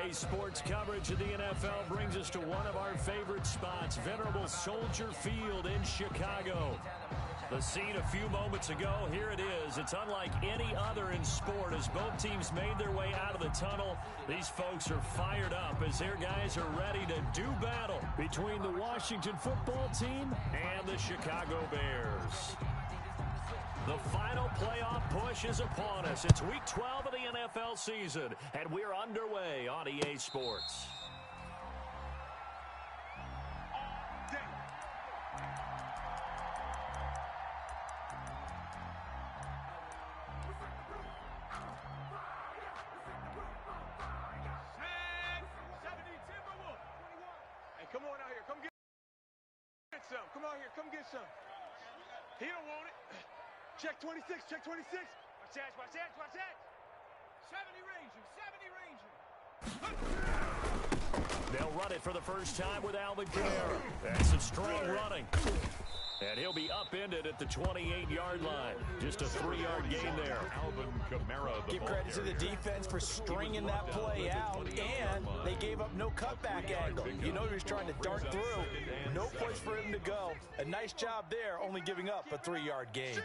EA Sports coverage of the NFL brings us to one of our favorite spots, venerable Soldier Field in Chicago. The scene a few moments ago, here it is. It's unlike any other in sport as both teams made their way out of the tunnel. These folks are fired up as their guys are ready to do battle between the Washington football team and the Chicago Bears. The final playoff push is upon us. It's week 12 of the NFL season, and we're underway on EA Sports. Come on out here. Come get some. Come out here. Come get some. He don't want it. Check 26. Check 26. Watch that. Watch that. Watch that. 70 Ranger. 70 Ranger. They'll run it for the first time with Alvin Kamara. That's some strong running. And he'll be upended at the 28-yard line. Just a 3-yard gain there. Alvin Kamara. Give credit to the defense for stringing that play out, and they gave up no cutback angle. You know he was trying to dart through. No place for him to go. A nice job there, only giving up a 3-yard gain.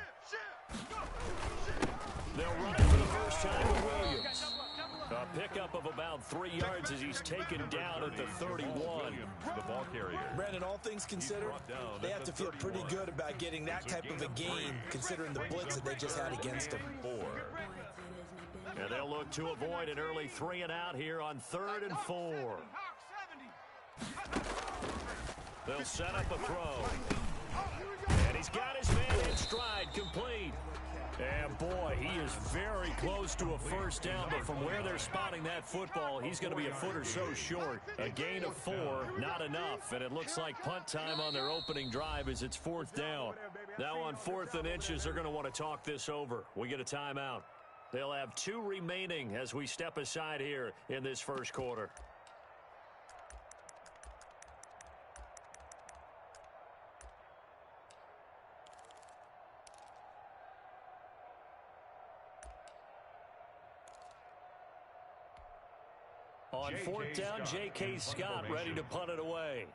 They'll run it for the first time with Williams. A pickup of about 3 yards as he's taken down at the 31. The ball carrier. Brandon, all things considered, they have to feel pretty good about getting that type of a gain, considering the blitz that they just had against them. And they'll look to avoid an early 3 and out here on 3rd and 4. They'll set up a throw. And he's got his man in stride, complete. And boy, he is very close to a first down, but from where they're spotting that football, he's going to be a foot or so short. A gain of 4, not enough, and it looks like punt time on their opening drive as it's 4th down. Now on 4th and inches, they're going to want to talk this over. We get a timeout. They'll have 2 remaining as we step aside here in this first quarter. On 4th down, J.K. Scott ready to punt it away.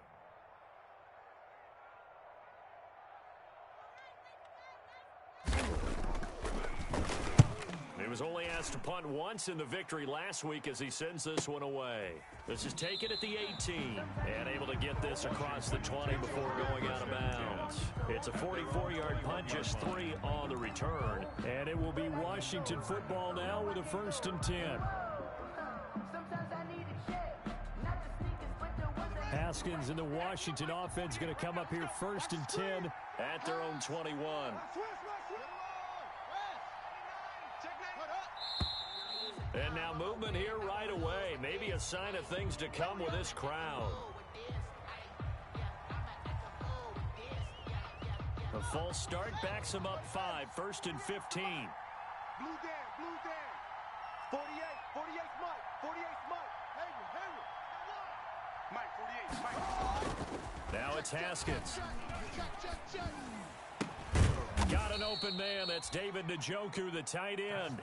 He was only asked to punt once in the victory last week as he sends this one away. This is taken at the 18 and able to get this across the 20 before going out of bounds. It's a 44-yard punt, just 3 on the return. And it will be Washington football now with a 1st and 10. Haskins and the Washington offense going to come up here 1st and 10 at their own 21. And now movement here right away. Maybe a sign of things to come with this crowd. The false start backs him up 5, 1st and 15. Blue down. 48 Mike. 48 Mike. Mike, 48, Mike. Now it's Haskins. Got an open man. That's David Njoku, the tight end.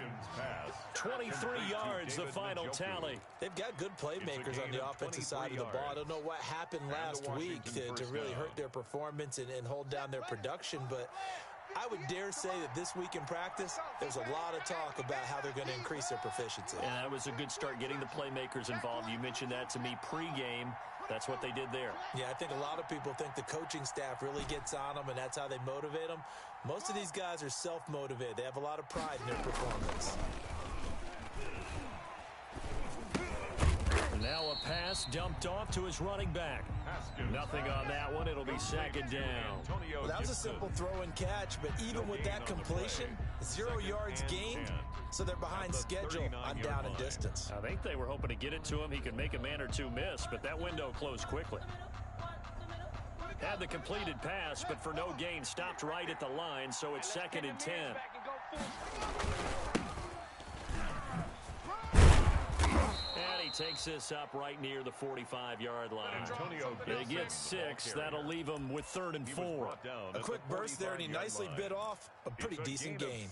23 yards, the final tally. They've got good playmakers on the offensive side of the ball. I don't know what happened last week to really hurt their performance and hold down their production, but I would dare say that this week in practice, there's a lot of talk about how they're going to increase their proficiency. And that was a good start getting the playmakers involved. You mentioned that to me pregame. That's what they did there. Yeah, I think a lot of people think the coaching staff really gets on them, and that's how they motivate them. Most of these guys are self-motivated. They have a lot of pride in their performance. Now a pass dumped off to his running back. Nothing on that one. It'll be 2nd down. Well, that was a simple throw and catch, but even with that completion, 0 yards gained, so they're behind schedule on down and distance. I think they were hoping to get it to him. He could make a man or two miss, but that window closed quickly. Had the completed pass, but for no gain, stopped right at the line, so it's 2nd and 10. And he takes this up right near the 45-yard line. They get 6. That'll leave him with 3rd and 4. A quick burst there, and he nicely bit off a pretty decent gain.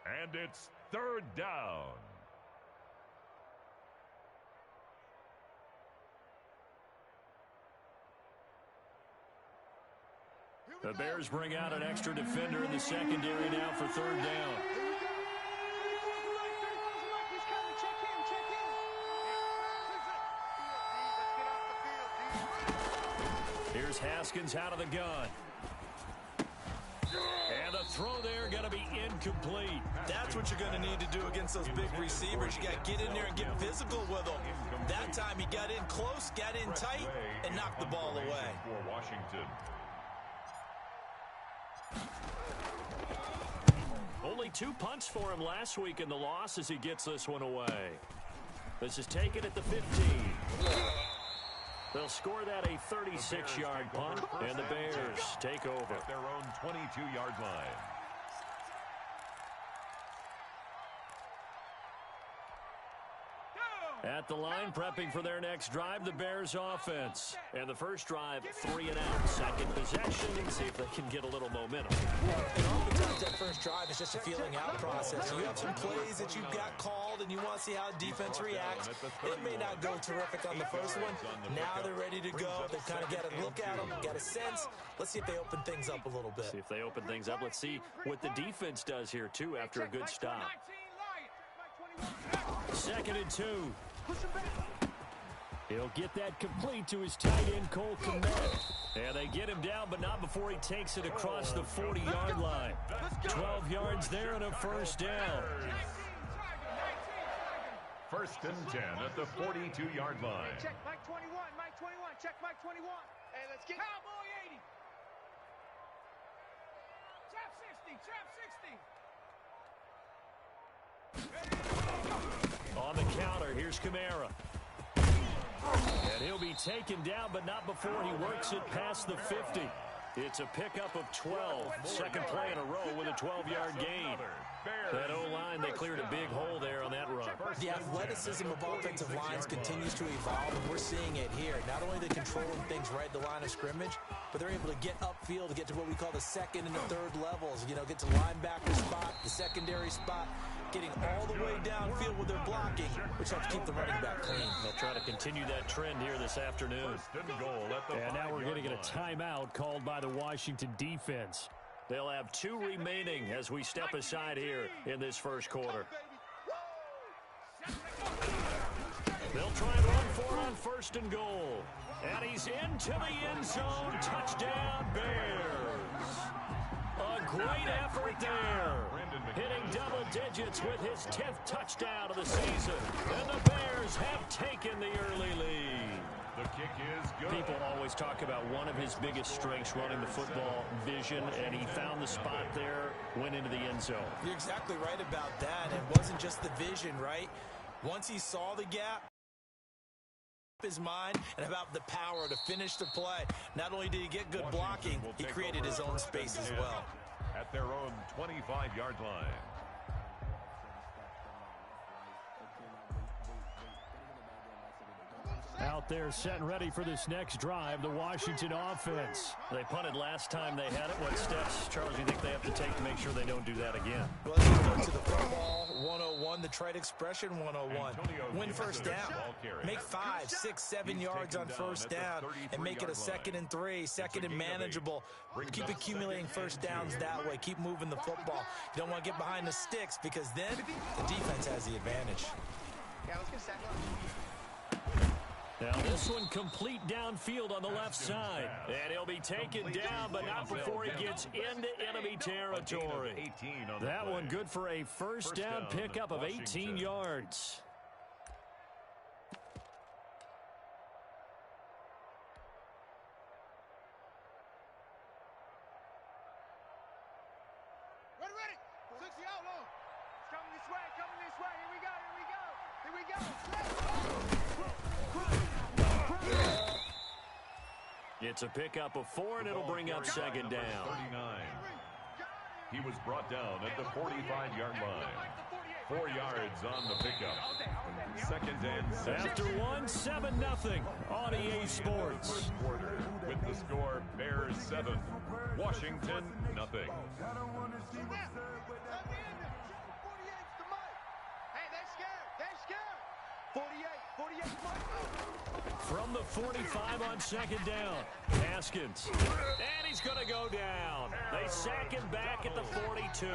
And it's 3rd down. The Bears bring out an extra defender in the secondary now for third down. Here's Haskins out of the gun. And the throw there going to be incomplete. That's what you're going to need to do against those big receivers. You got to get in there and get physical with them. That time he got in close, got in tight, and knocked the ball away. For Washington. Only 2 punts for him last week in the loss as he gets this one away. This is taken at the 15. They'll score that a 36-yard punt, and the Bears take over. At their own 22-yard line. At the line, prepping for their next drive, the Bears offense. And the first drive, 3 and out. Second possession, and see if they can get a little momentum. And oftentimes that first drive is just a feeling out process. You have some plays that you've got called, and you want to see how the defense reacts. It may not go terrific on the first one. Now they're ready to go. They've kind of got to look at them, got a sense. Let's see if they open things up a little bit. See if they open things up. Let's see what the defense does here, too, after a good stop. 2nd and 2. He'll get that complete to his tight end, Cole Kmet. And they get him down, but not before he takes it across the 40-yard line. 12 yards there and a first down. 1st and 10 at the 42-yard line. Check Mike 21, Mike 21, check Mike 21. Hey, let's get Cowboy 80. Trap 60, trap 60. On the counter, here's Kamara. And he'll be taken down, but not before he works it past the 50. It's a pickup of 12. Second play in a row with a 12-yard gain. That O-line, they cleared a big hole there on that run. The athleticism of offensive lines continues to evolve, and we're seeing it here. Not only are they controlling things right at the line of scrimmage, but they're able to get upfield to get to what we call the second and the third levels. You know, get to linebacker spot, the secondary spot, getting all the way downfield with their blocking, which helps keep the running back clean. They'll try to continue that trend here this afternoon. And now we're going to get a timeout called by the Washington defense. They'll have 2 remaining as we step aside here in this first quarter. They'll try and run for it on 1st and goal. And he's into the end zone. Touchdown, Bears. A great effort there. Hitting double digits with his 10th touchdown of the season. And the Bears have taken the early lead. The kick is good. People always talk about one of his biggest strengths, running the football, vision, and he found the spot there, went into the end zone. You're exactly right about that. It wasn't just the vision, right? Once he saw the gap, his mind and about the power to finish the play. Not only did he get good blocking, he created his own space as well. At their own 25-yard line. Out there set and ready for this next drive, the Washington offense. They punted last time they had it. What steps, Charles, do you think they have to take to make sure they don't do that again? Well, let's go to the football 101, the trade expression 101. Win first down. Make 5, 6, 7 yards on first down and make it a 2nd and 3, 2nd and manageable. Keep accumulating first downs that way. Keep moving the football. You don't want to get behind the sticks because then the defense has the advantage. Yeah, let's get a second. Now this one complete downfield on the left side. And he'll be taken down, but not before he gets into enemy territory. That one good for a first down pickup of 18 yards. Ready. 60 out long. It's coming this way, Here we go. It's a pickup of 4, and it'll bring up 2nd down. 39. He was brought down at the 45-yard line. 4 yards on the pickup. 2nd and 7. After 7-0 on EA Sports. First quarter with the score Bears 7, Washington nothing. From the 45 on 2nd down, Haskins. And he's going to go go down. They sack him back at the 42.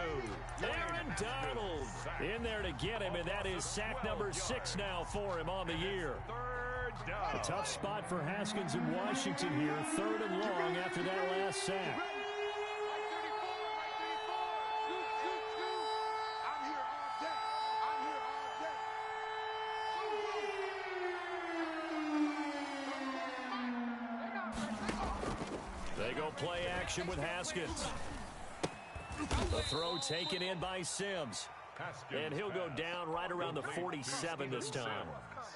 Aaron Donald in there to get him, and that is sack number 6 now for him on the year. A tough spot for Haskins in Washington here. 3rd and long after that last sack. They go play action with Haskins. The throw taken in by Sims. And he'll go down right around the 47 this time.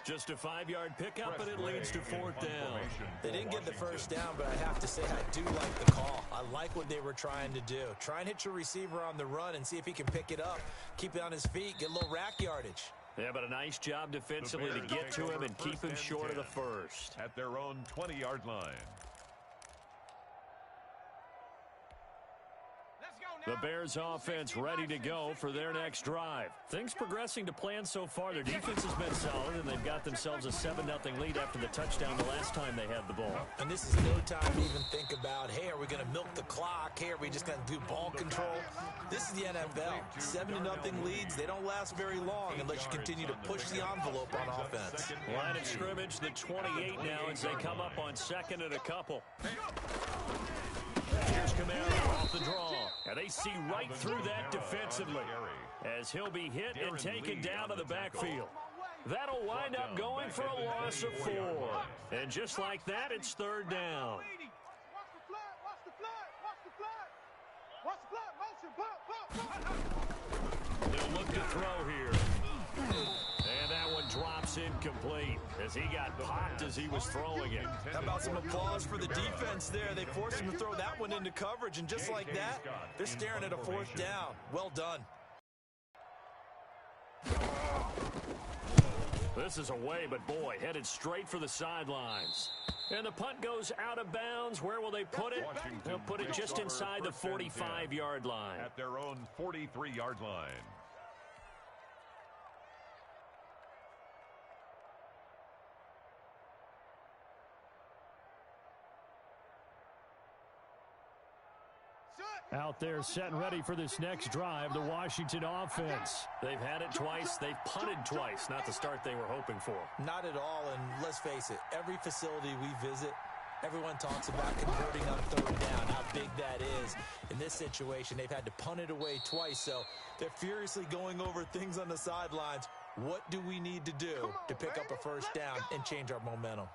Just a 5-yard pickup, and it leads to 4th down. They didn't get the first down, but I have to say I do like the call. I like what they were trying to do. Try and hit your receiver on the run and see if he can pick it up. Keep it on his feet, get a little rack yardage. Yeah, but a nice job defensively to get to him and keep him short of the first. At their own 20-yard line. The Bears offense ready to go for their next drive. Things progressing to plan so far. Their defense has been solid, and they've got themselves a 7-0 lead after the touchdown the last time they had the ball. And this is no time to even think about, hey, are we going to milk the clock? Hey, are we just going to do ball control? This is the NFL. 7-0 leads, they don't last very long unless you continue to push the envelope on offense. Line of scrimmage, the 28 now as they come up on 2nd and a couple. Here's Camaro off the draw. And they see right through that defensively as he'll be hit and taken down to the backfield. That'll wind up going for a loss of 4. And just like that, it's 3rd down. They'll look to throw here. And that one drops incomplete as he got popped as he was throwing it. How about some applause for the defense there? They forced him to throw that one into coverage, and just like that, they're staring at a 4th down. Well done. This is away, but boy, headed straight for the sidelines. And the punt goes out of bounds. Where will they put it? They'll put it just inside the 45-yard line. At their own 43-yard line. Out there set and ready for this next drive, the Washington offense. They've had it twice. They've punted twice. Not the start they were hoping for. Not at all, and let's face it, every facility we visit, everyone talks about converting on 3rd down, how big that is. In this situation, they've had to punt it away twice, so they're furiously going over things on the sidelines. What do we need to do to pick up a 1st down and change our momentum?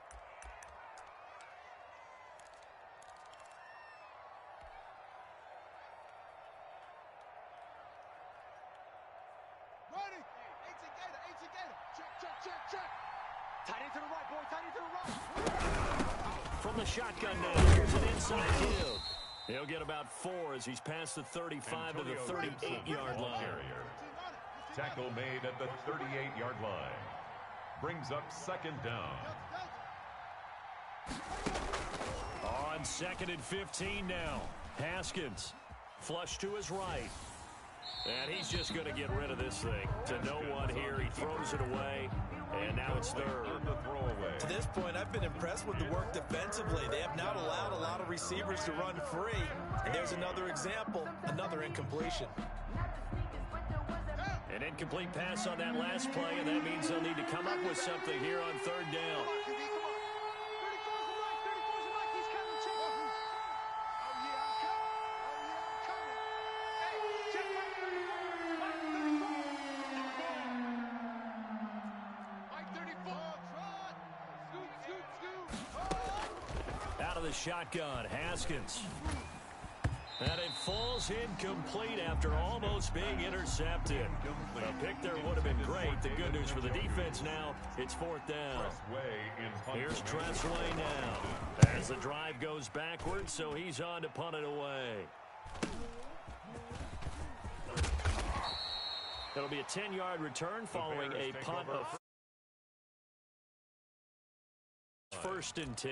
From the shotgun now, here's an inside field. He'll get about 4 as he's past the 35 to the 38-yard line. Tackle made at the 38-yard line. Brings up 2nd down. On 2nd and 15 now. Haskins flush to his right. And he's just going to get rid of this thing. To no one here. He throws it away. And now it's 3rd. To this point, I've been impressed with the work defensively. They have not allowed a lot of receivers to run free. And there's another example, another incompletion. An incomplete pass on that last play, and that means they'll need to come up with something here on 3rd down. The shotgun, Haskins. And it falls incomplete after almost being intercepted. A pick there would have been great. The good news for the defense now, it's 4th down. Here's Tressway now. As the drive goes backwards, so he's on to punt it away. It'll be a 10-yard return following a punt of 1st and 10.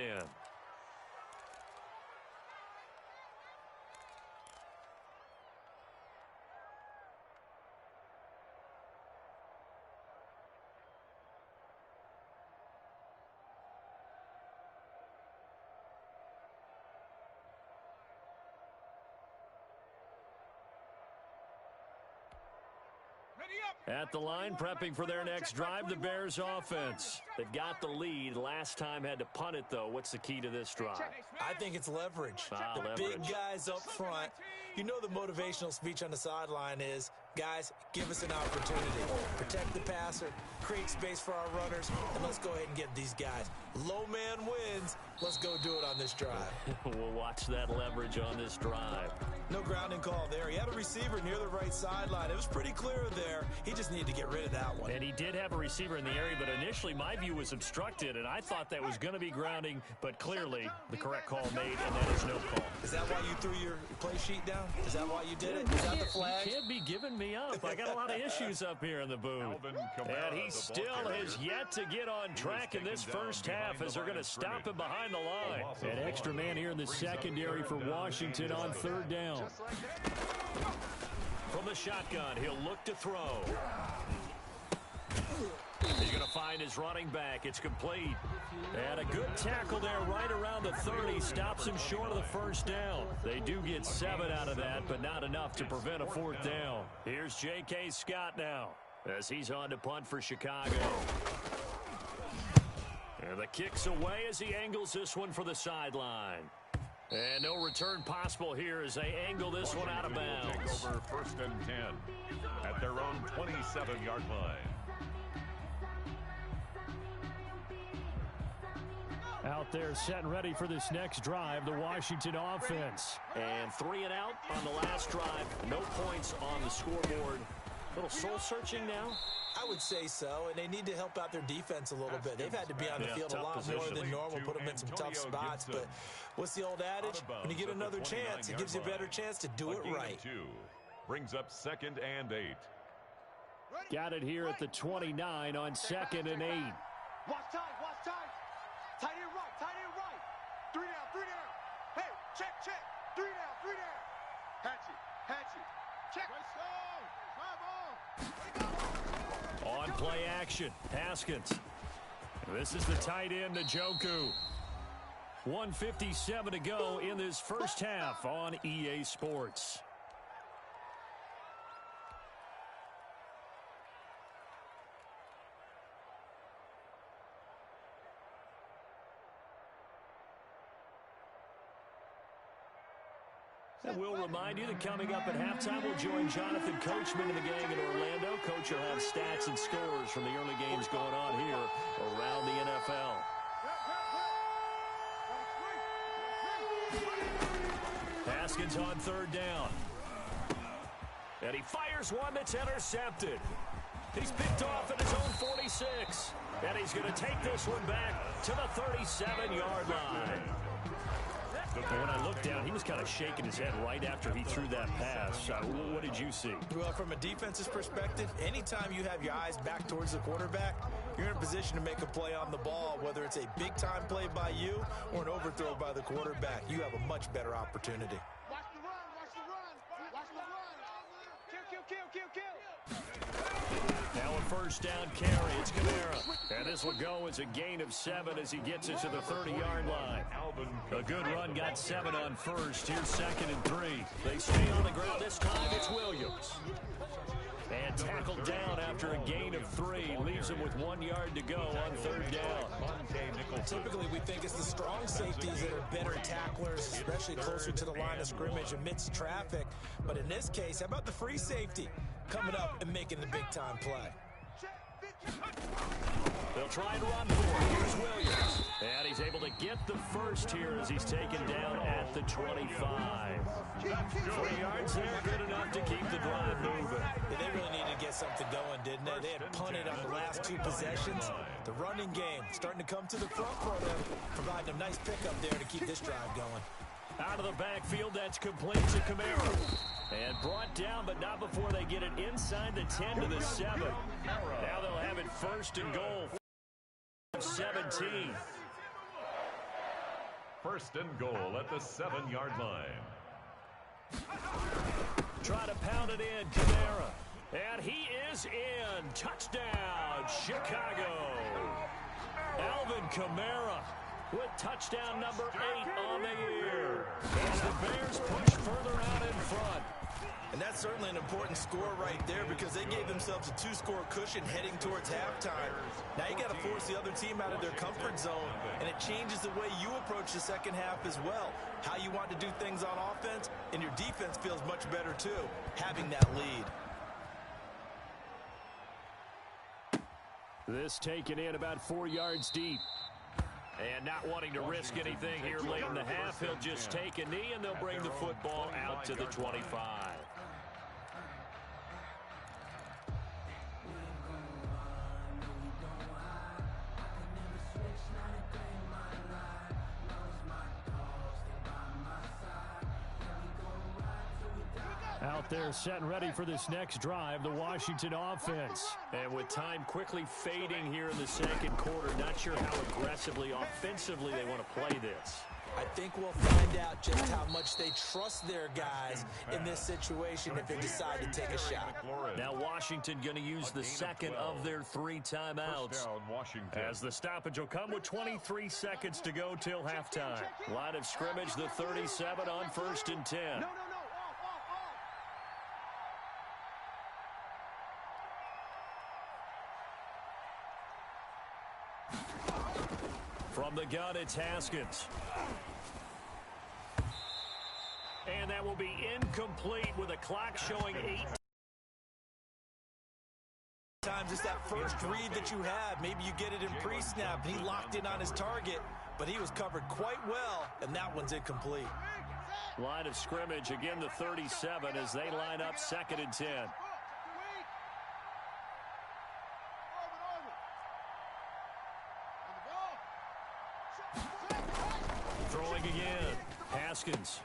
At the line, prepping for their next drive, the Bears offense. They've got the lead. Last time had to punt it, though. What's the key to this drive? I think it's leverage. The leverage. Big guys up front. You know the motivational speech on the sideline is, guys, give us an opportunity. Protect the passer, create space for our runners, and let's go ahead and get these guys. Low man wins. Let's go do it on this drive. We'll watch that leverage on this drive. No grounding call there. He had a receiver near the right sideline. It was pretty clear there. He just needed to get rid of that one. And he did have a receiver in the area, but initially my view was obstructed, and I thought that was going to be grounding, but clearly the correct call made, and that is no call. Is that why you threw your play sheet down? Is that why you did it? Is that the flag? You can't be giving me up. I got a lot of issues up here in the booth. And he still has yet to get on track in this first half as they're going to stop him behind the line. An extra man here in the secondary for Washington on third down. From the shotgun, he'll look to throw. He's going to find his running back. It's complete. And a good tackle there right around the 30. Stops him short of the first down. They do get 7 out of that, but not enough to prevent a fourth down. Here's J.K. Scott now as he's on to punt for Chicago. And the kick's away as he angles this one for the sideline. And no return possible here as they angle this one out of bounds. Take over 1st and 10 at their own 27-yard line. Out there set and ready for this next drive, the Washington offense. And 3 and out on the last drive. No points on the scoreboard. A little soul-searching now? I would say so, and they need to help out their defense a little bit. They've had to be on the field a lot more than normal, put them in some tough spots. But what's the old adage? When you get another chance, it gives you a better chance to do it right. Brings up 2nd and 8. Got it here at the 29 on 2nd and 8. Watch time, watch time. Tight end right. 3 down. Hey, check. 3 down. Hatchet. Check. On play action, Haskins. This is the tight end, Njoku. 1:57 to go in this first half on EA Sports. And we'll remind you that coming up at halftime, we'll join Jonathan Coachman and the gang in Orlando. Coach will have stats and scores from the early games going on here around the NFL. Haskins on 3rd down. And he fires one that's intercepted. He's picked off at his own 46. And he's going to take this one back to the 37-yard line. When I looked down, he was kind of shaking his head right after he threw that pass. What did you see? Well, from a defense's perspective, anytime you have your eyes back towards the quarterback, you're in a position to make a play on the ball, whether it's a big-time play by you or an overthrow by the quarterback. You have a much better opportunity. Watch the run. Kill. Now a first down carry. It's Kamara. And this will go as a gain of 7 as he gets it to the 30-yard line. A good run got 7 on first. Here's 2nd and 3. They stay on the ground. This time it's Williams. And tackled down after a gain of 3. Leaves him with 1 yard to go on 3rd down. Typically, we think it's the strong safeties that are better tacklers, especially closer to the line of scrimmage amidst traffic. But in this case, how about the free safety coming up and making the big-time play? They'll try and run for it. Here's Williams. And he's able to get the first here as he's taken down at the 25. 3 yards there, good enough to keep the drive moving. Yeah, they really needed to get something going, didn't they? They had punted on the last 2 possessions. The running game starting to come to the front for them, providing a nice pickup there to keep this drive going. Out of the backfield, that's complete to Kamara. And brought down, but not before they get it inside the 10 to the 7. Now they'll have it 1st and goal. 17. 1st and goal at the 7-yard line. Try to pound it in, Kamara. And he is in. Touchdown, Chicago. Alvin Kamara with touchdown number 8 on the year. As the Bears push further out in front. And that's certainly an important score right there because they gave themselves a 2-score cushion heading towards halftime. Now you got to force the other team out of their comfort zone, and it changes the way you approach the second half as well. How you want to do things on offense, and your defense feels much better too, having that lead. This taken in about 4 yards deep. And not wanting to risk anything here late in the half, he'll just take a knee, and they'll bring the football out to the 25. Out there set and ready for this next drive, the Washington offense. And with time quickly fading here in the second quarter, not sure how aggressively, offensively they want to play this. I think we'll find out just how much they trust their guys in this situation if they decide to take a shot. Now Washington going to use the second of their 3 timeouts. As the stoppage will come with 23 seconds to go till halftime. Line of scrimmage, the 37 on 1st and 10. From the gun, it's Haskins. And that will be incomplete with a clock showing 8. Sometimes it's that first read that you have. Maybe you get it in pre-snap, and he locked in on his target, but he was covered quite well, and that one's incomplete. Line of scrimmage, again the 37 as they line up 2nd and 10. Throwing again. Haskins.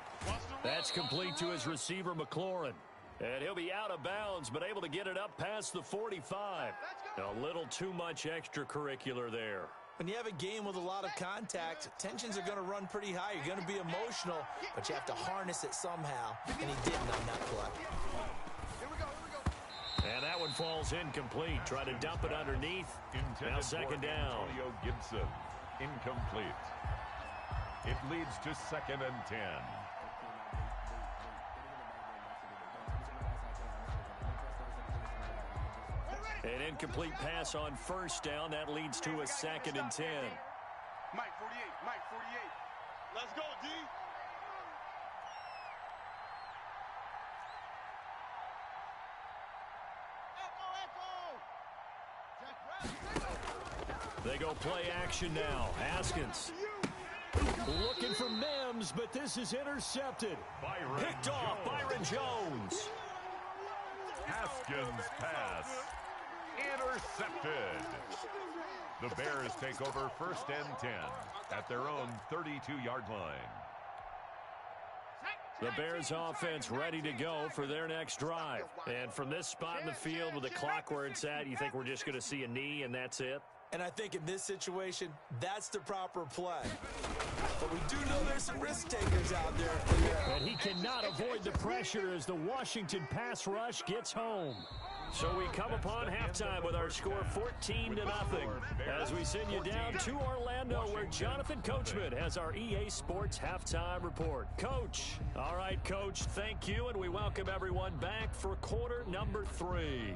That's complete to his receiver, McLaurin. And he'll be out of bounds, but able to get it up past the 45. A little too much extracurricular there. When you have a game with a lot of contact, tensions are going to run pretty high. You're going to be emotional, but you have to harness it somehow, and he didn't on that play. And that one falls incomplete. Try to dump it underneath. Now 2nd down. Antonio Gibson, incomplete. It leads to 2nd and 10. An incomplete pass on 1st down. That leads to a 2nd and 10. Mike 48, Mike 48. Let's go, D. They go play action now. Haskins. Looking for Mims, but this is intercepted. Picked off Byron Jones. Haskins pass. Intercepted. The Bears take over 1st and 10 at their own 32-yard line. The Bears offense ready to go for their next drive. And from this spot in the field with the clock where it's at, you think we're just going to see a knee and that's it? And I think in this situation, that's the proper play. But we do know there's some risk takers out there. And he cannot avoid the pressure as the Washington pass rush gets home. So we come upon halftime with our score 14-0 as we send you down to Orlando where Jonathan Coachman has our EA Sports halftime report. Coach. All right, Coach, thank you, and we welcome everyone back for quarter number 3.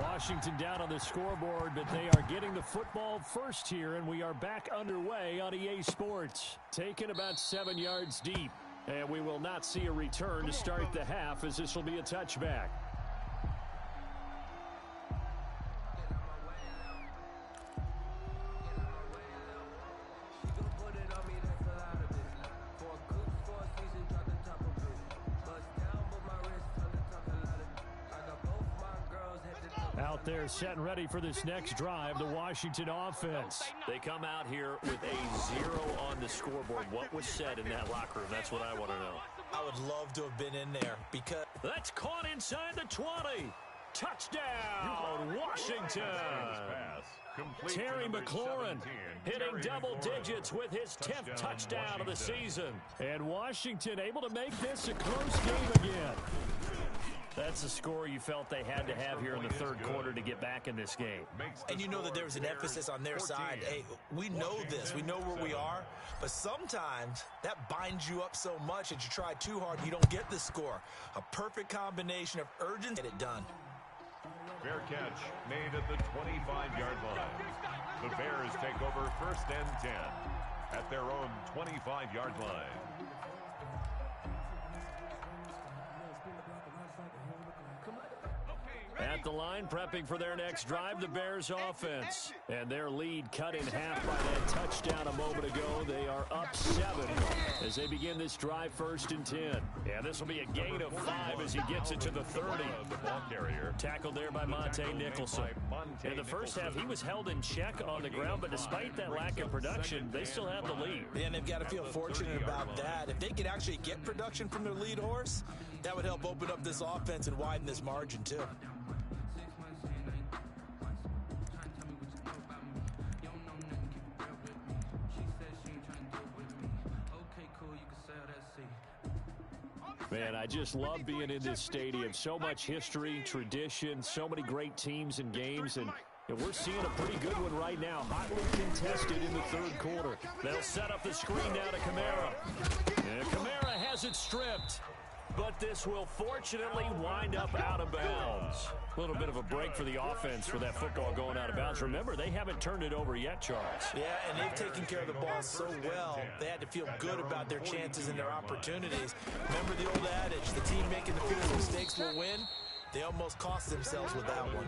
Washington down on the scoreboard, but they are getting the football first here, and we are back underway on EA Sports. Taken about 7 yards deep, and we will not see a return to start the half as this will be a touchback. Out there set and ready for this next drive, the Washington offense. They come out here with a 0 on the scoreboard. What was said in that locker room? That's what I want to know. I would love to have been in there because... That's caught inside the 20. Touchdown, Washington. Terry McLaurin hitting double digits with his 10th touchdown of the season. And Washington able to make this a close game again. That's the score you felt they had to have here in the third quarter to get back in this game. And you know that there's an emphasis on their side. Hey, we know this. We know where we are. But sometimes that binds you up so much that you try too hard, you don't get the score. A perfect combination of urgency to get it done. Fair catch made at the 25-yard line. The Bears take over 1st and 10 at their own 25-yard line. At the line, prepping for their next drive, the Bears offense. And their lead cut in half by that touchdown a moment ago. They are up 7 as they begin this drive 1st and 10. Yeah, this will be a gain of 5 as he gets it to the 30. The ball carrier. Tackled there by Monte Nicholson. In the first half, he was held in check on the ground, but despite that lack of production, they still have the lead. And they've got to feel fortunate about that. If they could actually get production from their lead horse, that would help open up this offense and widen this margin, too. Man, I just love being in this stadium. So much history, tradition, so many great teams and games, and we're seeing a pretty good one right now. Hotly contested in the third quarter. They'll set up the screen now to Kamara. And Kamara has it stripped. But this will fortunately wind up out of bounds. A little bit of a break for the offense for that football going out of bounds. Remember, they haven't turned it over yet, Charles. Yeah, and they've taken care of the ball so well, they had to feel good about their chances and their opportunities. Remember the old adage, the team making the fewest mistakes will win? They almost cost themselves with that one.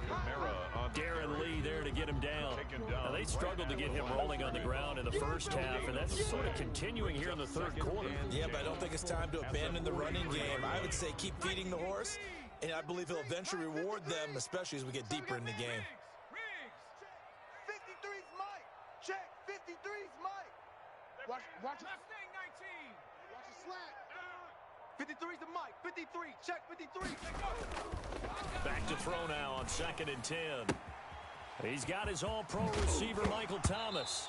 Darren Lee there to get him down. Now, they struggled to get him rolling on the ground in the first half, and that's sort of continuing here in the third quarter. Yeah, but I don't think it's time to abandon the running game. I would say keep feeding the horse, and I believe he'll eventually reward them, especially as we get deeper in the game. 53's Mike. Check. 53's Mike. Watch it. Watch the slack. 53's the Mike. 53. Check 53. Back to throw now on 2nd and 10. He's got his all-pro receiver, Michael Thomas.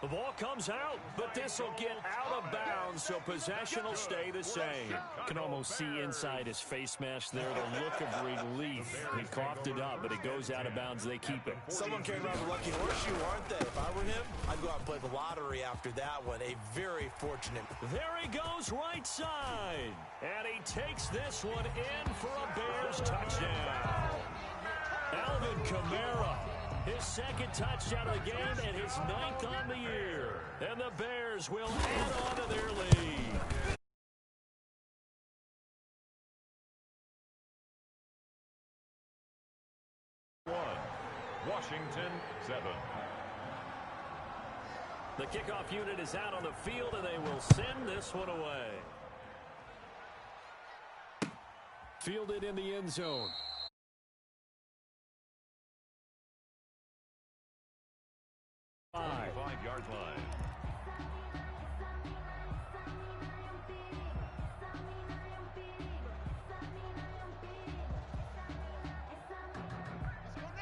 The ball comes out, but this will get out of bounds, so possession will stay the same. Can almost see inside his face mask there, the look of relief. He coughed it up, but it goes out of bounds. They keep it. Someone came around the lucky horseshoe, aren't they? If I were him, I'd go out and play the lottery after that one. A very fortunate. There he goes right side. And he takes this one in for a Bears touchdown. Alvin Kamara. His 2nd touchdown of the game and his 9th on the year. And the Bears will add on to their lead. Washington 7. The kickoff unit is out on the field, and they will send this one away. Fielded in the end zone. Five-yard line.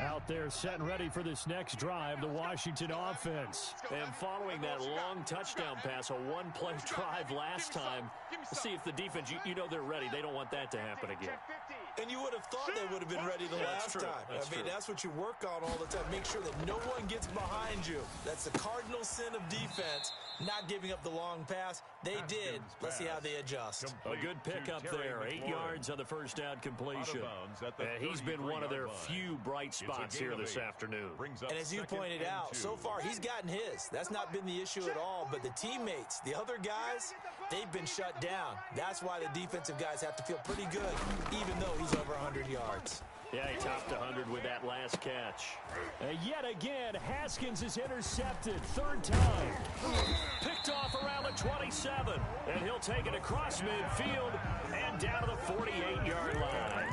Out there set and ready for this next drive, the Washington offense. And following that long touchdown pass, a one-play drive last time, we'll see if the defense, you know they're ready. They don't want that to happen again. And you would have thought they would have been ready the last time. I mean, that's what you work on all the time. Make sure that no one gets behind you. That's the cardinal sin of defense, not giving up the long pass. They did. Let's see how they adjust. A good pickup there. 8 yards on the first down completion. And he's been one of their few bright spots here this afternoon. And as you pointed out, so far he's gotten his. That's not been the issue at all. But the teammates, the other guys, they've been shut down. That's why the defensive guys have to feel pretty good, even though he's over 100 yards. Yeah, he topped 100 with that last catch. Yet again, Haskins is intercepted. 3rd time. Picked off around the 27. And he'll take it across midfield and down to the 48-yard line.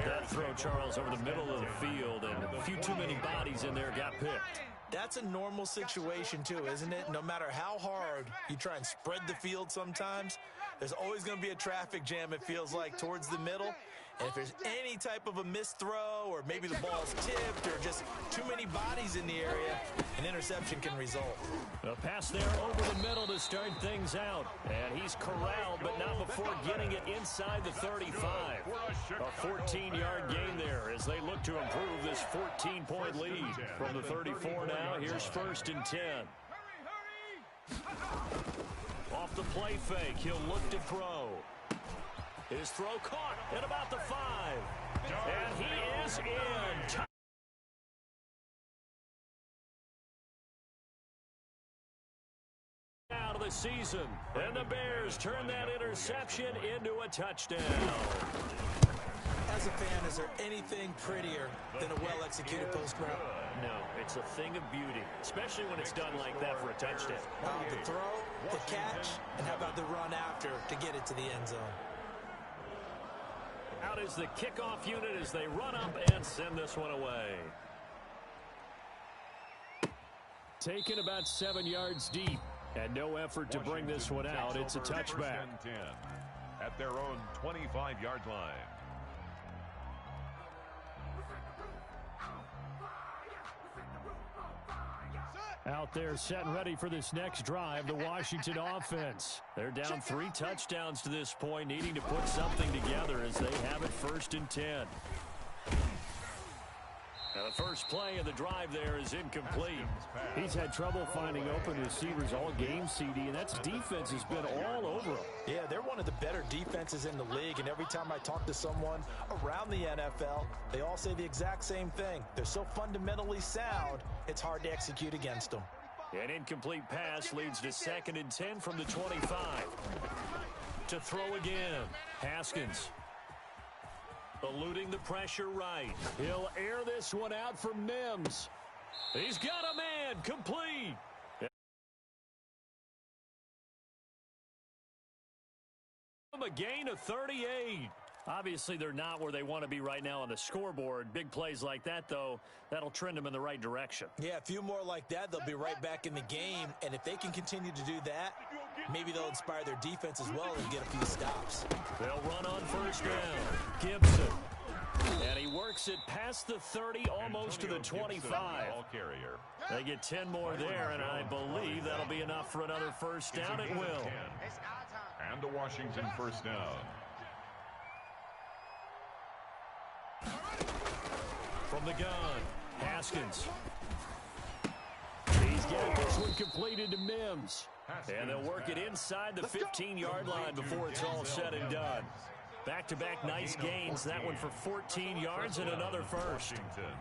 That throw, Charles, over the middle of the field, and a few too many bodies in there got picked. That's a normal situation, too, isn't it? No matter how hard you try and spread the field sometimes, there's always going to be a traffic jam, it feels like, towards the middle. And if there's any type of a missed throw or maybe the ball's tipped or just too many bodies in the area, an interception can result. A pass there over the middle to start things out. And he's corralled, but not before getting it inside the 35. A 14-yard gain there as they look to improve this 14-point lead. From the 34 now, here's 1st and 10. Off the play fake, he'll look to throw. His throw caught at about the 5. And he is in. Out of the season. And the Bears turn that interception into a touchdown. As a fan, is there anything prettier than a well-executed post route? No, it's a thing of beauty, especially when it's done like that for a touchdown. The throw, the catch, and how about the run after to get it to the end zone? Out is the kickoff unit as they run up and send this one away. Taken about 7 yards deep, and no effort to bring this one out. It's a touchback. At their own 25-yard line. Out there set and ready for this next drive, the Washington offense. They're down 3 touchdowns to this point, needing to put something together as they have it 1st and 10. Now the first play of the drive there is incomplete. He's had trouble finding open receivers all game, CD, and that's defense has been all over him. Yeah, they're one of the better defenses in the league, and every time I talk to someone around the NFL, they all say the exact same thing. They're so fundamentally sound, it's hard to execute against them. An incomplete pass leads to 2nd and 10 from the 25. To throw again, Haskins. Eluding the pressure right. He'll air this one out for Mims. He's got a man, complete. A gain of 38. Obviously, they're not where they want to be right now on the scoreboard. Big plays like that, though, that'll trend them in the right direction. Yeah, a few more like that, they'll be right back in the game. And if they can continue to do that, maybe they'll inspire their defense as well and get a few stops. They'll run on 1st down. Gibson. And he works it past the 30, almost to the 25. They get 10 more there, and I believe that'll be enough for another 1st down. It will. And a Washington 1st down. From the gun, Haskins. He's got this one completed to Mims. And they'll work it inside the 15-yard line before it's all said and done. Back-to-back nice gains. That one for 14 yards and another 1st. Let's go,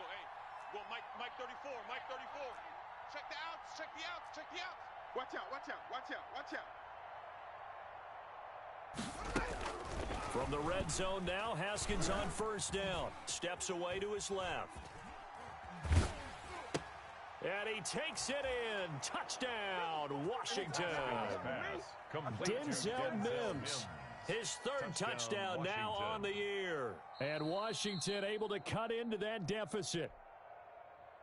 hey. Well, Mike 34, Mike 34. Check the outs, check the outs, check the outs. Watch out, watch out, watch out, watch out. From the red zone now, Haskins on 1st down. Steps away to his left. And he takes it in. Touchdown, Washington. Denzel Mims. His 3rd touchdown now on the year. And Washington able to cut into that deficit.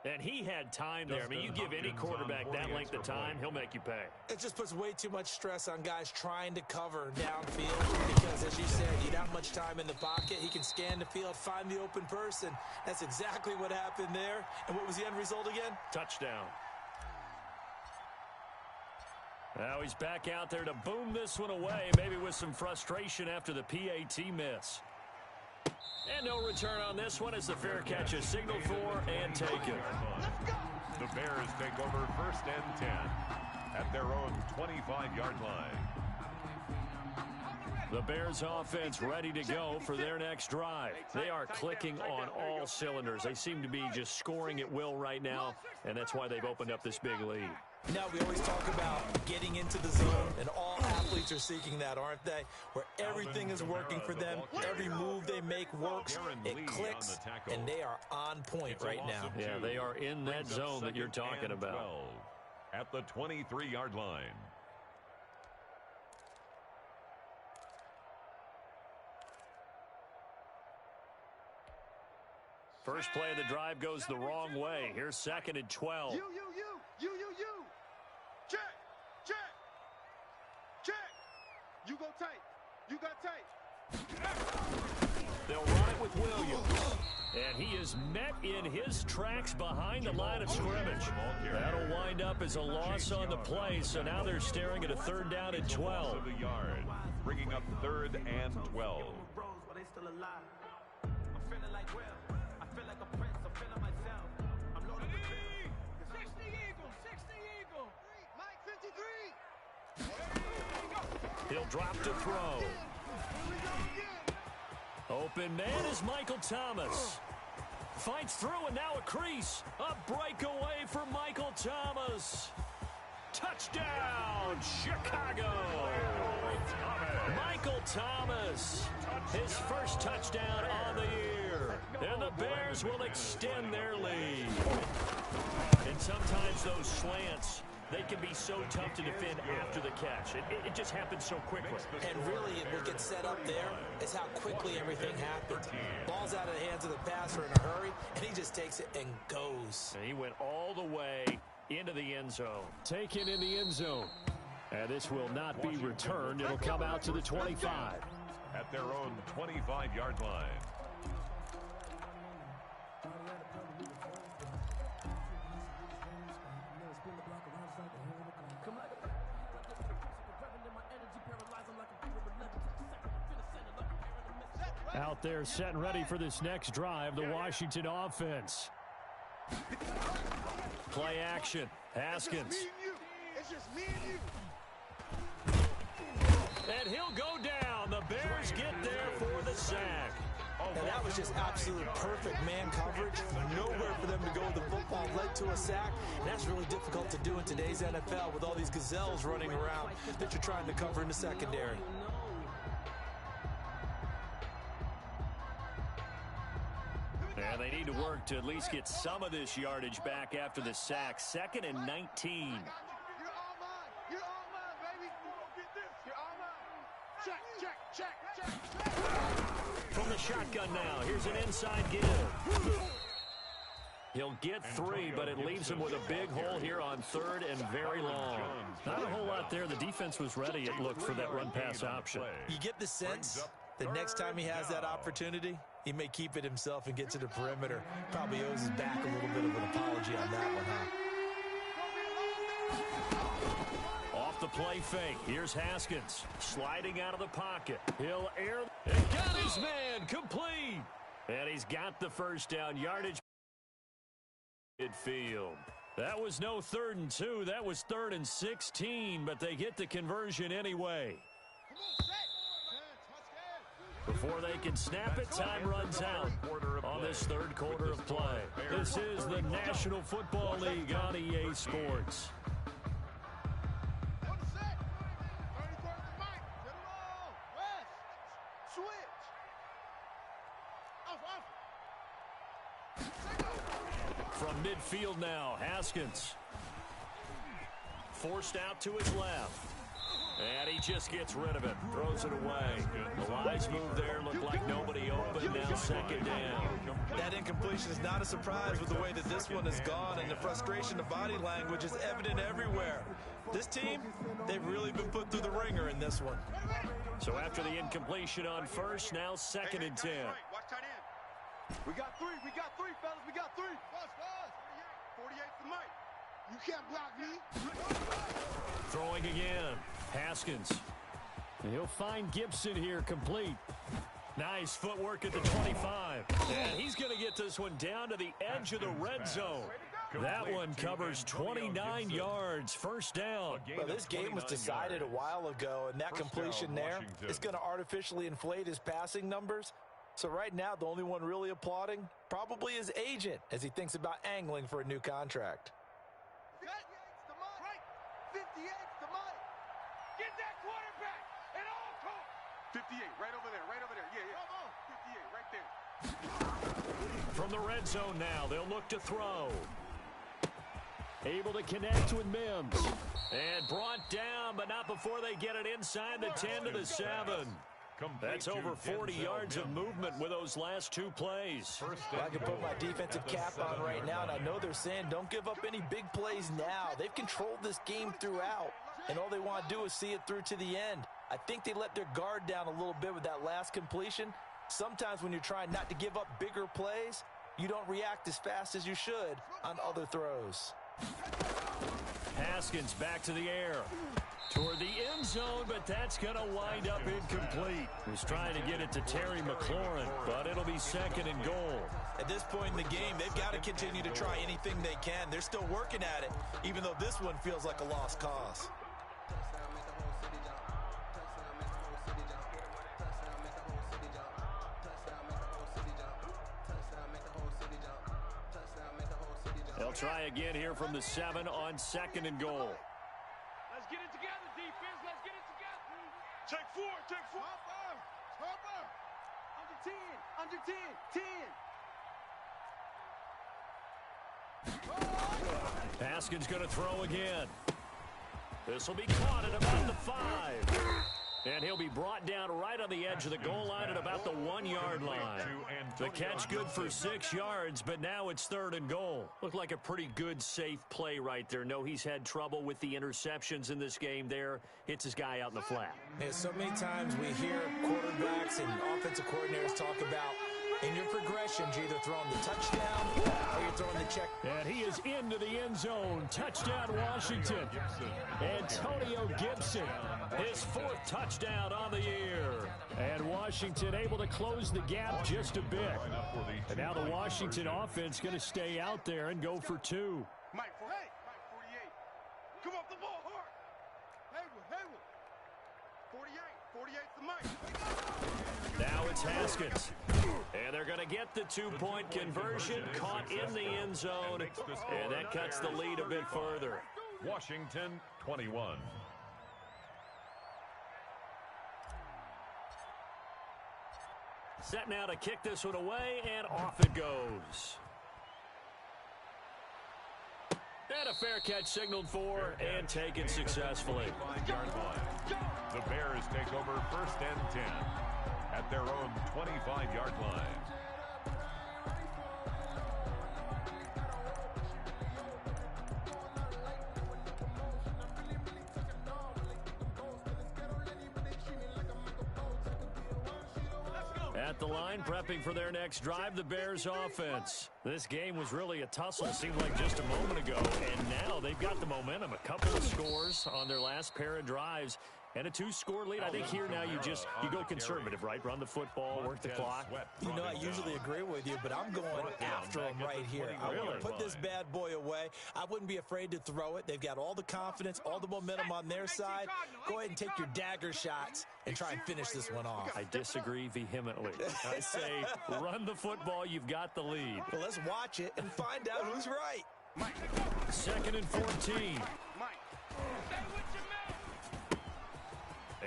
And he had time there. I mean, you give any quarterback that length of time, he'll make you pay. It just puts way too much stress on guys trying to cover downfield because, as you said, you don't have much time in the pocket. He can scan the field, find the open person. That's exactly what happened there. And what was the end result again? Touchdown. Now he's back out there to boom this one away, maybe with some frustration after the PAT miss. And no return on this one as the fair catch is signaled for and taken. The Bears take over 1st and 10 at their own 25-yard line. The Bears offense ready to go for their next drive. They are clicking on all cylinders. They seem to be just scoring at will right now, and that's why they've opened up this big lead. Now, we always talk about getting into the zone, and all athletes are seeking that, aren't they? Where everything is working for them, every move they make works, it clicks, and they are on point right now. Yeah, they are in that zone that you're talking about. At the 23-yard line. First play of the drive goes the wrong way. Here's 2nd and 12. You. Check. You go tight. You got tight. They'll run it with Williams. And he is met in his tracks behind the line of scrimmage. That'll wind up as a loss on the play, so now they're staring at a 3rd down and 12. Of the yard, bringing up 3rd and 12. He'll drop to throw. Open man is Michael Thomas. Fights through and now a crease. A breakaway for Michael Thomas. Touchdown, Chicago. Michael Thomas. His first touchdown on the year. And the Bears will extend their lead. And sometimes those slants, they can be so tough to defend after the catch. It just happens so quickly. And really, what gets set up there is how quickly everything happens. Ball's out of the hands of the passer in a hurry, and he just takes it and goes. And he went all the way into the end zone. Taken in the end zone. And this will not be returned. It'll come out to the 25. At their own 25-yard line. Out there set and ready for this next drive, the Washington offense. Play action. Haskins. It's just me and you. And he'll go down. The Bears get there for the sack. And that was just absolute perfect man coverage. Nowhere for them to go with the football. Led to a sack. And that's really difficult to do in today's NFL with all these gazelles running around that you're trying to cover in the secondary. And they need to work to at least get some of this yardage back after the sack. 2nd and 19. You're all mine. You're all mine, baby. Get this. You're all mine. Check, check, check, check, check. From the shotgun now, here's an inside give. He'll get 3, but it leaves him with a big hole here on 3rd and very long. Not a whole lot there. The defense was ready, it looked, for that run-pass option. You get the sense that next time he has that opportunity, he may keep it himself and get to the perimeter. Probably owes his back a little bit of an apology on that one, huh? Off the play fake. Here's Haskins sliding out of the pocket. He'll air and got his man complete. And he's got the first down yardage. Midfield. That was no 3rd and 2. That was 3rd and 16, but they get the conversion anyway. Before they can snap it, time runs out on this 3rd quarter of play. This is the National Football League on EA Sports. From midfield now, Haskins. Forced out to his left. And he just gets rid of it. Throws it away. The Lions move there. Looked like nobody open. Now 2nd down. That incompletion is not a surprise with the way that this one has gone. And the frustration, the body language is evident everywhere. This team, they've really been put through the ringer in this one. So after the incompletion on 1st, now 2nd and 10. Watch tight end. We got 3. We got 3, fellas. We got 3. 48 for Mike. You can't block me. Throwing again. Haskins. He'll find Gibson here complete. Nice footwork at the 25. And he's going to get this one down to the edge of the red zone. That one covers 29 yards. First down. Well, this game was decided a while ago, and that completion there is going to artificially inflate his passing numbers. So right now, the only one really applauding probably his agent as he thinks about angling for a new contract. 58's the money. Get that quarterback at all costs. 58, right over there, right over there. Yeah, yeah. 58, right there. From the red zone now, they'll look to throw. Able to connect with Mims. And brought down, but not before they get it inside the 10 to the 7. That's over 40 yards of movement with those last 2 plays. Well, I can put my defensive cap on right now, and I know they're saying don't give up any big plays now. They've controlled this game throughout, and all they want to do is see it through to the end. I think they let their guard down a little bit with that last completion. Sometimes when you're trying not to give up bigger plays, you don't react as fast as you should on other throws. Haskins back to the air. Toward the end zone, but that's going to wind up incomplete. He's trying to get it to Terry McLaurin, but it'll be 2nd and goal. At this point in the game, they've got to continue to try anything they can. They're still working at it, even though this one feels like a lost cause. They'll try again here from the 7 on 2nd and goal. Let's get it together, defense. Let's get it together. Take 4, take 4. Hopper. Under 10, 10. Haskins going to throw again. This will be caught at about the 5. And he'll be brought down right on the edge of the goal line at about the 1-yard line. The catch good for 6 yards, but now it's 3rd and goal. Looked like a pretty good, safe play right there. No, he's had trouble with the interceptions in this game there. Hits his guy out in the flat. Yeah, so many times we hear quarterbacks and offensive coordinators talk about in your progressions, you're either throwing the touchdown or you're throwing the check. And he is into the end zone. Touchdown, Washington. Antonio Gibson, his 4th touchdown on the year. And Washington able to close the gap just a bit. And now the Washington offense going to stay out there and go for 2. Mike 48. Come off the ball hard. Haywood. 48's the Mike. Now it's Haskins. And they're going to get the 2-point conversion, caught in the end zone, and that cuts the lead a bit further. Washington 21. Set now to kick this one away, and off it goes. And a fair catch signaled for and taken successfully. The Bears take over 1st and 10 at their own 25-yard line. At the line, prepping for their next drive, the Bears offense. This game was really a tussle, seemed like just a moment ago, and now they've got the momentum. A couple of scores on their last pair of drives. And a 2-score lead. I think here now you go conservative, right? Run the football, work the clock. You know, I usually agree with you, but I'm going after them right here. I want to put this bad boy away. I wouldn't be afraid to throw it. They've got all the confidence, all the momentum on their side. Go ahead and take your dagger shots and try and finish this one off. I disagree vehemently. I say run the football. You've got the lead. Well, let's watch it and find out who's right. 2nd and 14.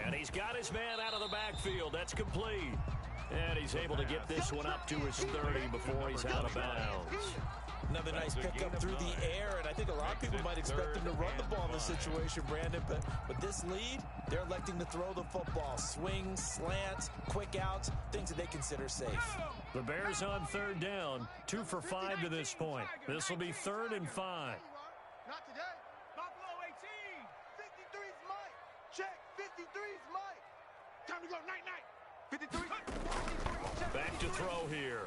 And he's got his man out of the backfield. That's complete. And he's able to get this one up to his 30 before he's out of bounds. Another nice pickup through the air, and I think a lot of people might expect them to run the ball in this situation, Brandon, but with this lead, they're electing to throw the football. Swings, slants, quick outs, things that they consider safe. The Bears on 3rd down, 2 for 5 to this point. This will be 3rd and 5. Not today. Buffalo 18. 53's Mike. Check. 53's Mike. Time to go. Night. 53. Back to throw here.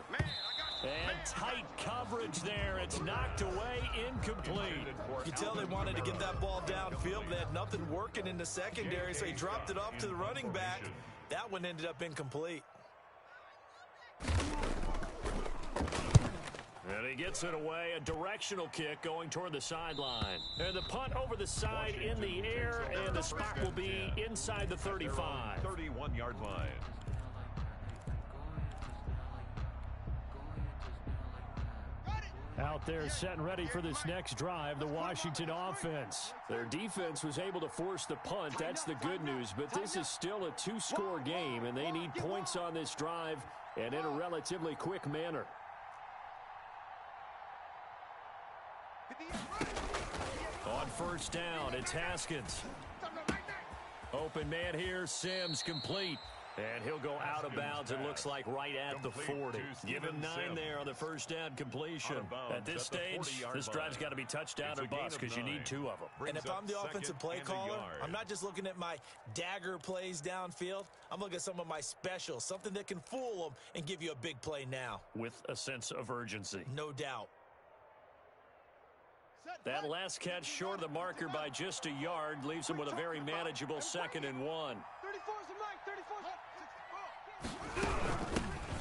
And tight coverage there. It's knocked away, incomplete. You can tell they wanted to get that ball downfield, but they had nothing working in the secondary, so he dropped it off to the running back. That one ended up incomplete. And he gets it away, a directional kick going toward the sideline. And the punt over the side in the air, and the spot will be inside the 35. 31-yard line. Out there set and ready for this next drive, the Washington offense. Their defense was able to force the punt. That's the good news, but this is still a 2-score game, and they need points on this drive and in a relatively quick manner. On 1st down, it's Haskins. Open man here, Sims complete. And he'll go out of bounds, it looks like, right at the 40. Give him 9 there on the first down completion. At this stage, this drive's got to be touchdown or bust because you need 2 of them. And if I'm the offensive play caller, I'm not just looking at my dagger plays downfield. I'm looking at some of my specials, something that can fool them and give you a big play now. With a sense of urgency. No doubt. That last catch short of the marker by just a yard leaves him with a very manageable 2nd and 1. 34's the mic, 34's.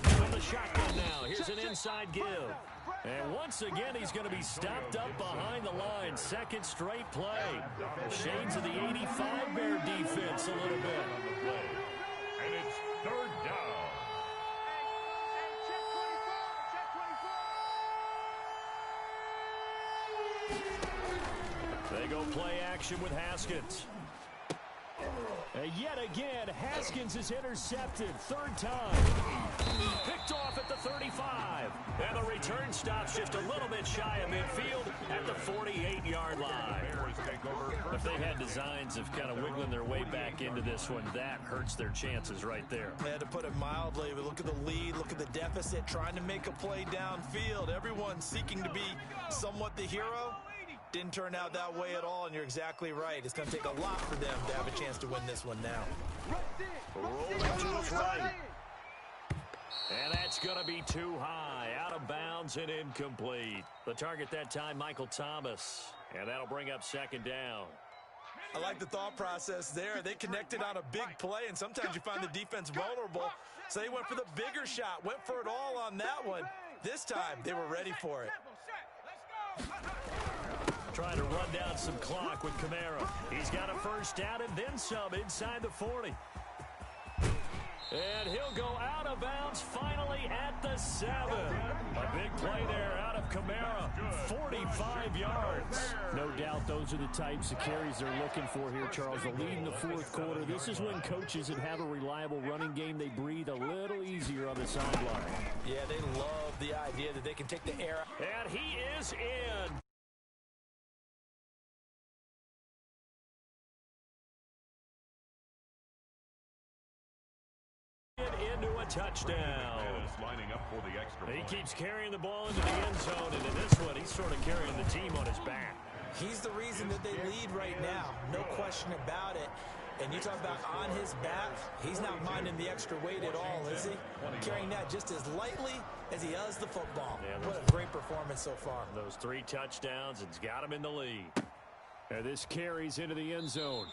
From the shotgun now, here's an inside give. And once again, he's going to be stopped up behind the line. 2nd straight play. Shades of the 85 Bear defense a little bit. And it's 3rd down. They go play action with Haskins. Yet again, Haskins is intercepted. 3rd time. Picked off at the 35. And the return stops just a little bit shy of midfield at the 48-yard line. If they had designs of kind of wiggling their way back into this one, that hurts their chances right there. I had to put it mildly, but look at the lead, look at the deficit, trying to make a play downfield. Everyone seeking to be somewhat the hero. Didn't turn out that way at all, and you're exactly right. It's going to take a lot for them to have a chance to win this one now. Rolling to his right. And that's going to be too high. Out of bounds and incomplete. The target that time, Michael Thomas. And that'll bring up 2nd down. I like the thought process there. They connected on a big play, and sometimes you find the defense vulnerable. So they went for the bigger shot, went for it all on that one. This time, they were ready for it. Trying to run down some clock with Kamara. He's got a 1st down and then some inside the 40. And he'll go out of bounds finally at the 7. A big play there out of Kamara. 45 yards. No doubt those are the types of carries they're looking for here, Charles. The lead in the 4th quarter. This is when coaches that have a reliable running game, they breathe a little easier on the sideline. Yeah, they love the idea that they can take the air. And he is in. Into a touchdown. Lining up for the extra He point. keeps carrying the ball into the end zone, and in this one, he's sort of carrying the team on his back. He's the reason that they lead right now. No question about it. And you talk about on his back, he's not minding the extra weight at all, is he? Carrying that just as lightly as he does the football. Yeah, what a great performance so far. Those 3 touchdowns, it's got him in the lead. And this carries into the end zone.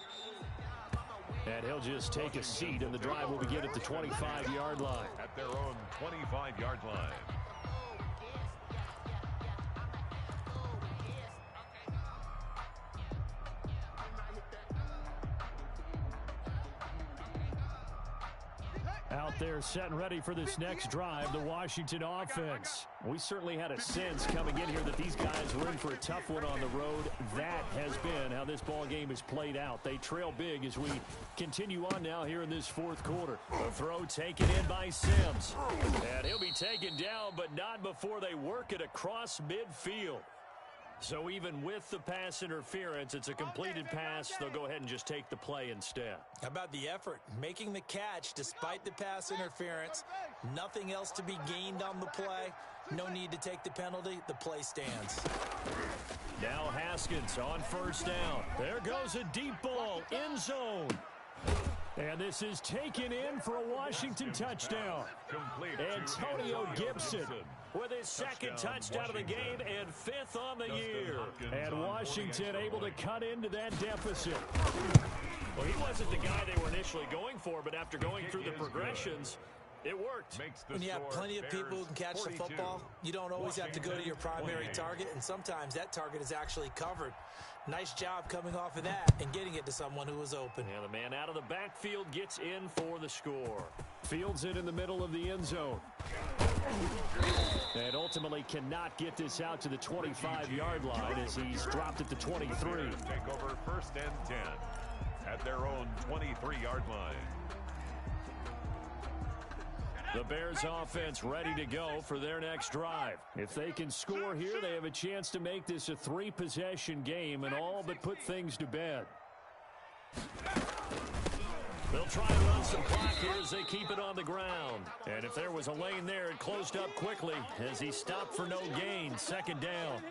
And he'll just take a seat, and the drive will begin at the 25-yard line. At their own 25-yard line. Out there set and ready for this next drive, the Washington offense. We certainly had a sense coming in here that these guys were in for a tough one on the road. That has been how this ball game is played out. They trail big as we continue on now here in this 4th quarter. The throw taken in by Sims. And he'll be taken down, but not before they work it across midfield. So even with the pass interference, it's a completed pass. They'll go ahead and just take the play instead. How about the effort? Making the catch despite the pass interference. Nothing else to be gained on the play. No need to take the penalty. The play stands. Now Haskins on 1st down. There goes a deep ball, end zone. And this is taken in for a Washington touchdown. Antonio Gibson with his 2nd touchdown of the game and 5th on the year. And Washington able to cut into that deficit. Well, he wasn't the guy they were initially going for, but after going through the progressions, it worked. When you have plenty of people who can catch the football, you don't always have to go to your primary target, and sometimes that target is actually covered. Nice job coming off of that and getting it to someone who was open. And the man out of the backfield gets in for the score. Fields it in the middle of the end zone. And ultimately cannot get this out to the 25-yard line as he's dropped at the 23. Take over 1st and 10 at their own 23-yard line. The Bears offense ready to go for their next drive. If they can score here, they have a chance to make this a 3-possession game and all but put things to bed. They'll try and run some clock here as they keep it on the ground. And if there was a lane there, it closed up quickly as he stopped for no gain. Second down.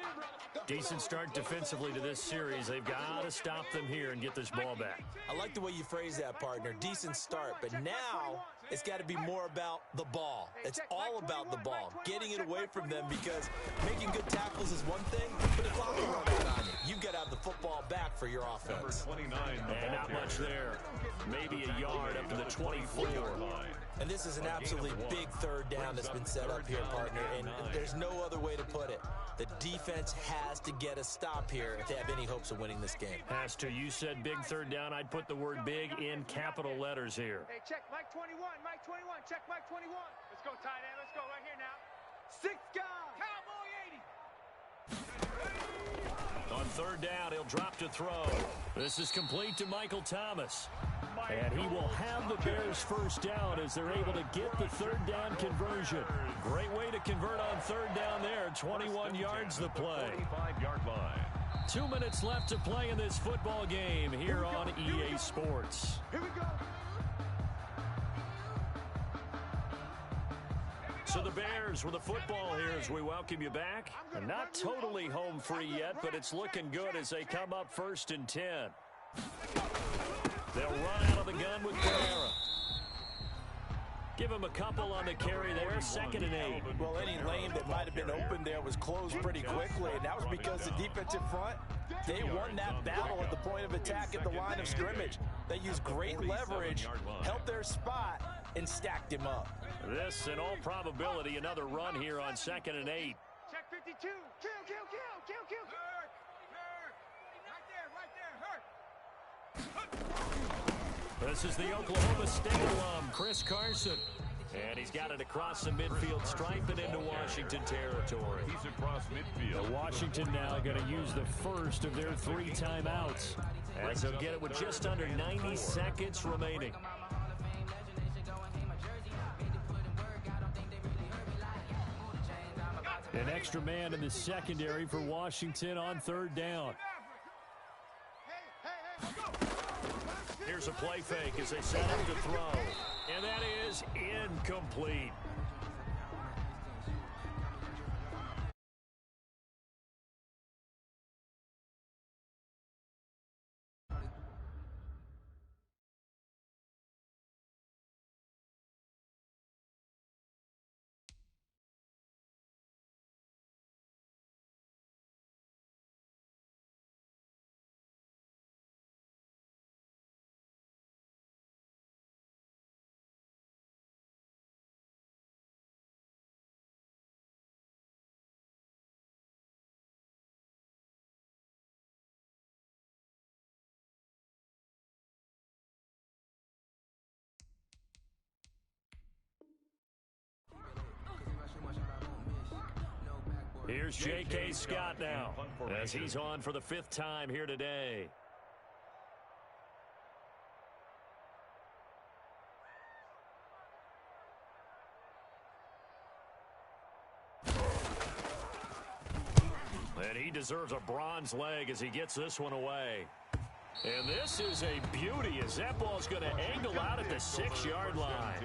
Decent start defensively to this series. They've got to stop them here and get this ball back. I like the way you phrase that, partner. Decent start, but now it's got to be more about the ball. It's all about the ball, getting it away from them, because making good tackles is one thing, but the clock will run out on you. You've got to have the football back for your offense. Number 29. And not much there. Maybe a yard up to the 24. And this is an absolutely big third down that's been set up here, partner, and there's no other way to put it. The defense has to get a stop here if they have any hopes of winning this game. Has to. You said big third down. I'd put the word big in capital letters here. Hey, check Mike 21. Mike 21. Check Mike 21. Let's go, tight end. Let's go right here now. 6 guys. Cowboy 80. On third down, he'll drop to throw. This is complete to Michael Thomas. And he will have the Bears first down as they're able to get the third down conversion. Great way to convert on third down there. 21 yards the play. 25-yard line. 2 minutes left to play in this football game here on EA Sports. Here we go. So the Bears with the football here as we welcome you back. And not totally home free yet, but it's looking good as they come up 1st and 10. They'll run out of the gun with Pereira. Give him a couple on the carry there, 2nd and 8. Well, any lane that might have been open there was closed pretty quickly, and that was because the defensive front, they won that battle at the point of attack at the line of scrimmage. They used great leverage, held their spot, and stacked him up. This, in all probability, another run here on 2nd and 8. Check 52. Kill. Hurt. Right there. Hurt. This is the Oklahoma State alum, Chris Carson. And he's got it across the midfield stripe and into Washington territory. He's across midfield. Washington now going to use the first of their 3 timeouts, as they'll get it with just under 90 seconds remaining. An extra man in the secondary for Washington on third down. Here's a play fake as they set up to throw. And that is incomplete. Here's J.K. Scott now, as he's on for the 5th time here today. And he deserves a bronze leg as he gets this one away. And this is a beauty as that ball's going to angle out at the 6-yard line.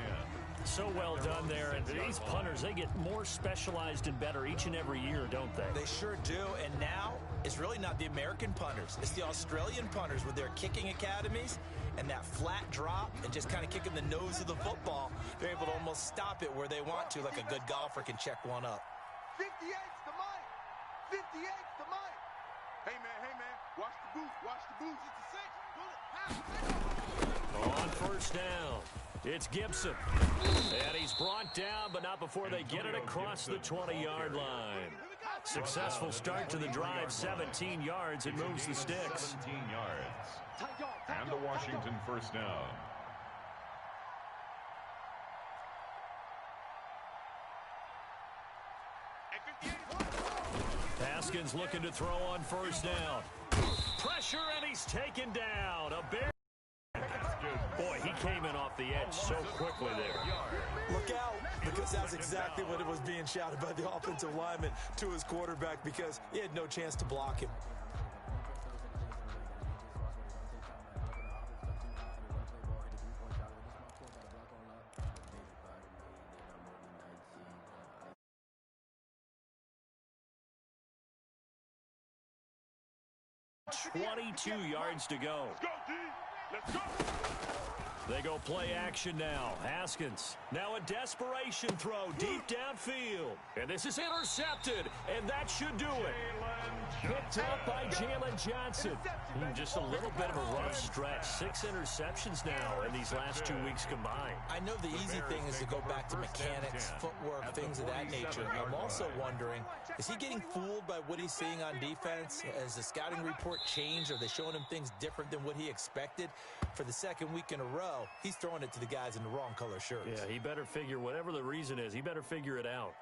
So well done there, and these punters, they get more specialized and better each and every year, don't they? They sure do, and now it's really not the American punters. It's the Australian punters with their kicking academies and that flat drop and just kind of kicking the nose of the football. They're able to almost stop it where they want to, like a good golfer can check one up. 58's the mic. 58's the mic. Hey, man, watch the boots. It's a 6. On first down, it's Gibson. And he's brought down, but not before they get it across the 20-yard line. Successful start to the drive, 17 yards. It moves the sticks. 17 yards. And the Washington first down. Haskins looking to throw on first down. Pressure, and he's taken down. A Bear. Boy, he came in off the edge so quickly there. Look out, because that's exactly what it was being shouted by the offensive lineman to his quarterback, because he had no chance to block him. 22 yards to go. Let's go, D. Let's go. They go play action now. Haskins. Now a desperation throw deep downfield. And this is intercepted. And that should do it. Picked up by Jalen Johnson. Just a little bit of a rough stretch. 6 interceptions now in these last 2 weeks combined. I know the easy thing is to go back to mechanics, footwork, things of that nature. I'm also wondering, is he getting fooled by what he's seeing on defense? Has the scouting report changed? Are they showing him things different than what he expected? For the second week in a row, he's throwing it to the guys in the wrong color shirts. Yeah, he better figure, whatever the reason is, he better figure it out.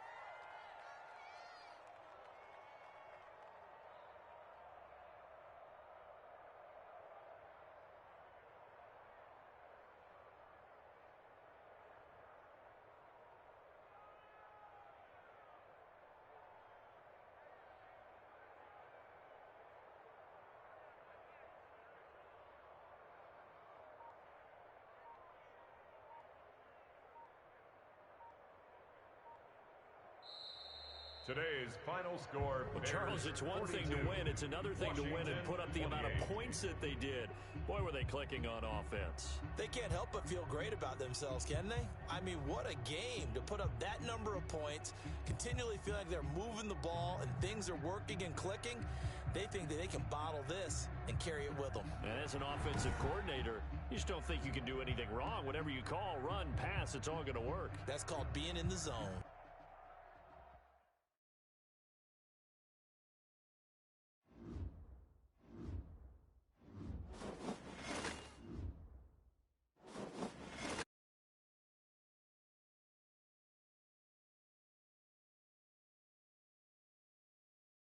Today's final score. Well, Charles, it's one thing to win. It's another thing to win and put up the amount of points that they did. Boy, were they clicking on offense. They can't help but feel great about themselves, can they? I mean, what a game to put up that number of points, continually feel like they're moving the ball and things are working and clicking. They think that they can bottle this and carry it with them. And as an offensive coordinator, you just don't think you can do anything wrong. Whatever you call, run, pass, it's all going to work. That's called being in the zone.